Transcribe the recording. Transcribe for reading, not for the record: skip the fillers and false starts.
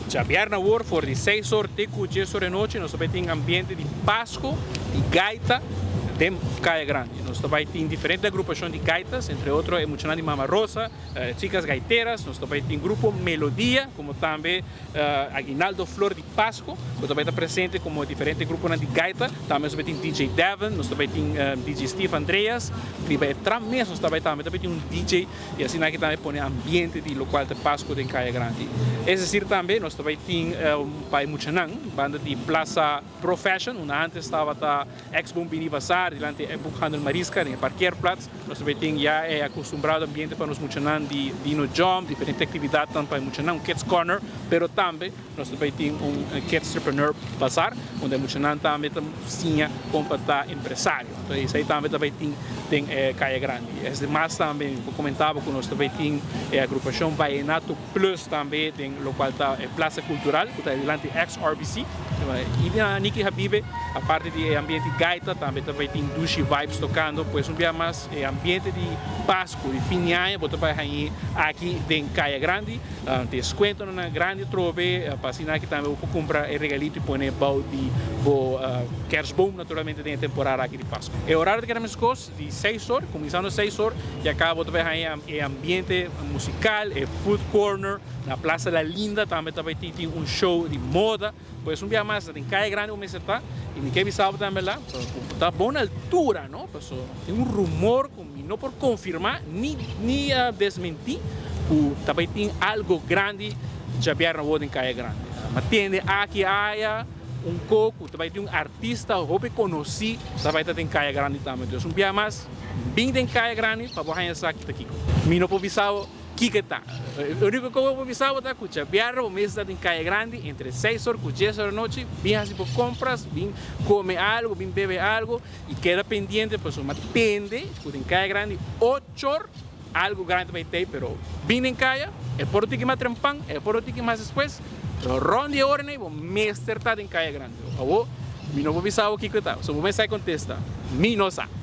Já vierna hoor voor die 6 horas de 10 horas da noite, nós também tem ambiente de Pasco, de gaita, de Caia Grande. Nós também temos diferentes agrupações de gaitas, entre outros, emocionante de Mama Rosa, Chicas Gaiteras, nós também temos grupo Melodia, como também Aguinaldo Flor de Pasco, que também está presente como diferentes grupos de gaita, também nós temos DJ Devon, nós também temos DJ Steve Andreas, que vai entrar mesmo, nós também temos um DJ, e assim aqui também põe ambiente de local de Pasco de Caia Grande. É decir, também nós também temos para Muchanan, banda de Plaza Pro Fashion, onde antes estava a Ex-Bombini Bazar, delante é Boekhandel Mariska, em Parkeerplaats. Nós também temos já acostumado ambiente para nos Muchanan de Dino Jump, diferentes atividades tanto para Muchanan, Kids Corner, pero também nós também temos Kids Entrepreneur Bazar, onde Muchanan também tinha como empresário. Então isso aí também tem Caia Grande. As demais também, eu comentava que nós também temos a agrupação Vallenato Plus também, tem local da Praça Cultural, que está delante ex-RBC. E na Niki Habibe, a parte de ambiente gaita, também tem Dushi Vibes tocando, pois um dia mais ambiente de Pasco, de fim de ano, você vai aqui em Caia Grande, desconto na grande trove, para assinar que também eu vou comprar regalito e pôr bal de Kersboom, naturalmente, tem temporada aqui de Pasco. É horário de queremos coisas de 6 horas, começando às 6 horas, e acá você vai ambiente musical, food corner, na Praça La Linda também tem show de moda, pois um dia mais em Caia Grande vamos estar, e me quer sabe também lá, está boa altura, não? Tem rumor, não por confirmar, nem desmentir, também tem algo grande já vieram hoje em Caia Grande. Mas tem aqui coco, também tem artista, eu conheci, também tem Caia Grande também. Então, um dia mais, bem em Caia Grande, para você aqui. Me não pode pensar que está. O único que eu vou pensar é que já vieram o mês em Caia Grande, entre 6 horas e 10 horas da noite, vem assim por compras, vem comer algo, vem beber algo, e queda pendente, mas depende, em Caia Grande, 8 horas, algo grande vai ter, mas vem em Caia, é por o que mais trempan, é por o que mais depois, ronde de hora, o mês está em Caia Grande. Eu não vou pensar o que está, se o mês sai contesta, me não sabe.